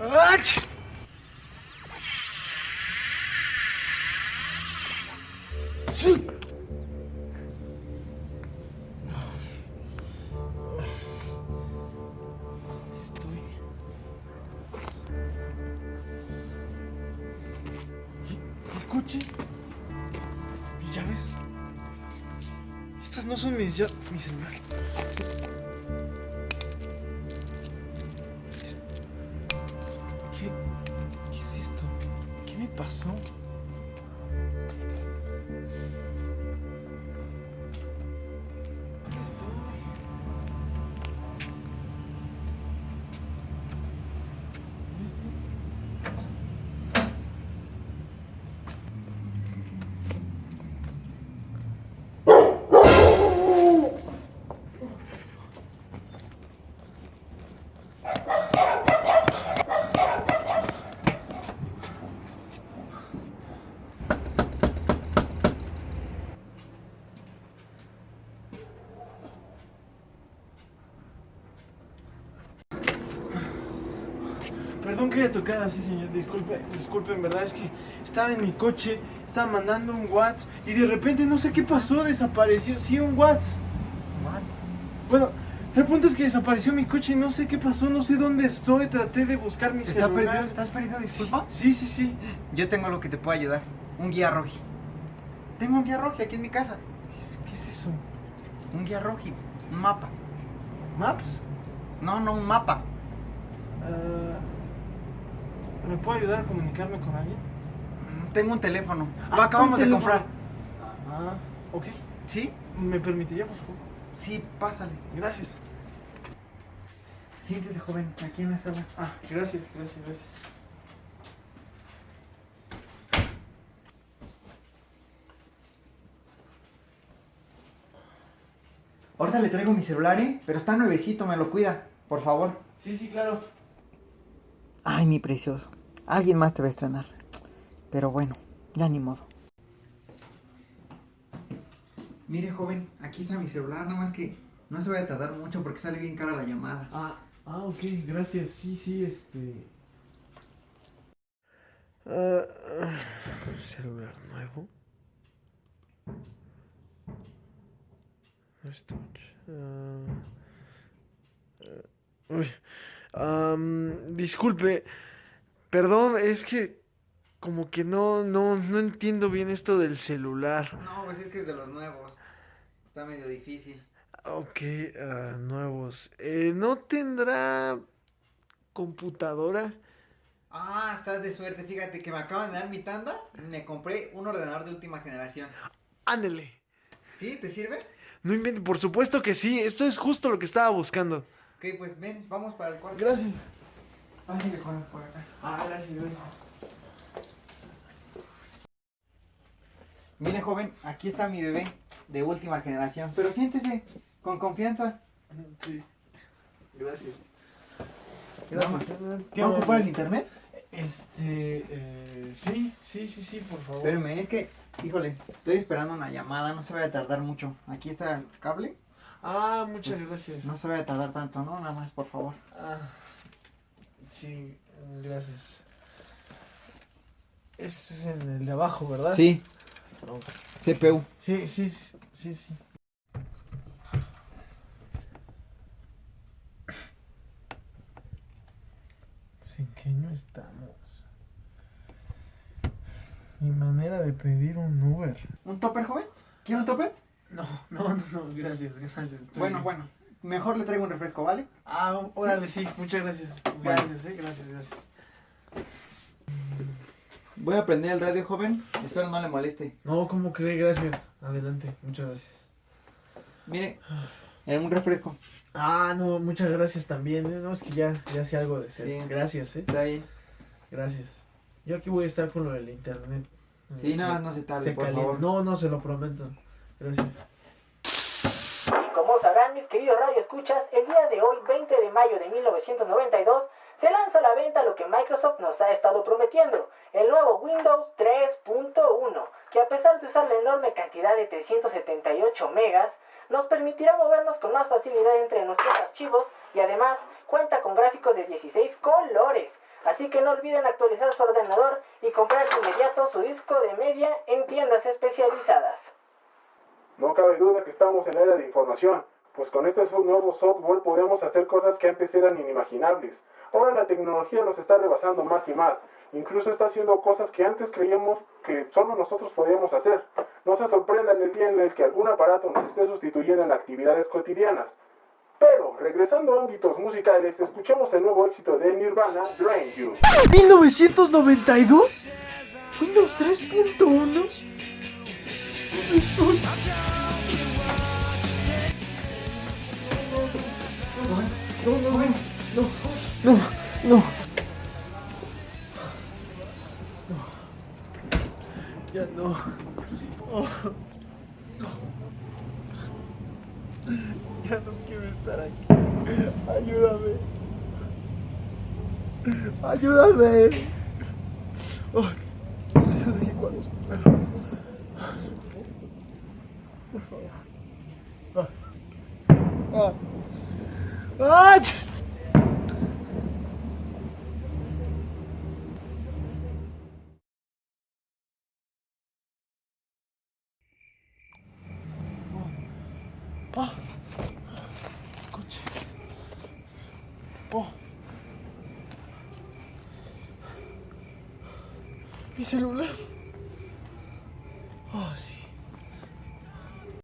¡Ach! ¡Sí! Estoy... ¿El coche? ¿Mis llaves? Estas no son mis llaves... Mi celular. ¿Qué es esto? ¿Qué me pasó? ¿Dónde estoy? ¿Dónde estoy? Perdón que haya tocado así, señor. Disculpe, en verdad es que estaba en mi coche, estaba mandando un WhatsApp y de repente no sé qué pasó, desapareció. Sí, un WhatsApp. ¿What? Bueno, el punto es que desapareció mi coche y no sé qué pasó, no sé dónde estoy. Traté de buscar mi celular. ¿Estás perdido? Disculpa. Sí. Yo tengo lo que te puede ayudar. Un guía roji. Tengo un guía roji aquí en mi casa. ¿Qué es eso? Un guía roji. Un mapa. ¿Maps? No, un mapa. ¿Me puede ayudar a comunicarme con alguien? Tengo un teléfono. Ah, Lo acabamos un de teléfono. comprar. Ah, ok. ¿Sí? ¿Me permitiría, por favor? Sí, pásale. Gracias. Siéntese, joven, aquí en la sala. Ah, gracias. Ahorita le traigo mi celular, pero está nuevecito, me lo cuida, por favor. Sí, claro. Ay, mi precioso. Alguien más te va a estrenar. Pero bueno, ya ni modo. Mire, joven, aquí está mi celular, nada más que no se vaya a tardar mucho porque sale bien cara la llamada. Ok, gracias. Sí, celular nuevo. No es touch. Uy. Disculpe. Perdón, es que como que no entiendo bien esto del celular. No, pues es que es de los nuevos. Está medio difícil. Ok, nuevos. ¿No tendrá computadora? Ah, estás de suerte. Fíjate que me acaban de dar mi tanda y me compré un ordenador de última generación. Ándele. ¿Sí? ¿Te sirve? No invente, por supuesto que sí. Esto es justo lo que estaba buscando. Ok, pues ven, vamos para el cuarto. Gracias. Pásale por acá. Gracias. Mire, joven, aquí está mi bebé de última generación. Pero siéntese, con confianza. Sí. Gracias. ¿Va a ocupar el internet? Sí, por favor. Espérame, es que, híjole, estoy esperando una llamada, no se vaya a tardar mucho. Aquí está el cable. Muchas gracias. No se vaya a tardar tanto, ¿no? Nada más, por favor. Sí, gracias. Este es en el de abajo, ¿verdad? Sí, Ok. CPU. Sí. Pues, ¿en qué año estamos? Ni manera de pedir un Uber. ¿Un topper, joven? ¿Quiere un topper? No, gracias. Estoy Bueno, bien. bueno. Mejor le traigo un refresco, ¿vale? Ah, órale, sí, muchas gracias. Gracias. Voy a prender el radio, joven. Espero no le moleste. No, ¿cómo cree? Gracias. Adelante, muchas gracias. Mire, un refresco. Ah, no, muchas gracias también. No, es que ya sé algo de ser. Sí. Gracias, Está bien. Gracias. Yo aquí voy a estar con lo del internet. Sí, no se tarde, por calienta. favor. No, se lo prometo. Gracias. Y como sabrán mis queridos radioescuchas, el día de hoy, 20 de mayo de 1992, se lanza a la venta lo que Microsoft nos ha estado prometiendo, el nuevo Windows 3.1, que a pesar de usar la enorme cantidad de 378 megas, nos permitirá movernos con más facilidad entre nuestros archivos y además cuenta con gráficos de 16 colores. Así que no olviden actualizar su ordenador y comprar de inmediato su disco de media en tiendas especializadas. No cabe duda que estamos en la era de información, pues con este nuevo software podemos hacer cosas que antes eran inimaginables. Ahora la tecnología nos está rebasando más y más, incluso está haciendo cosas que antes creíamos que solo nosotros podíamos hacer. No se sorprendan el día en el que algún aparato nos esté sustituyendo en actividades cotidianas. Pero, regresando a ámbitos musicales, escuchemos el nuevo éxito de Nirvana, Drain You. ¿1992? ¿Windows 3.1? No. Ya no. Ya no quiero estar aquí. Ayúdame. Oh, se lo dije cuando los perros. Por favor. ¡Ah! Coche. Mi celular. Sí.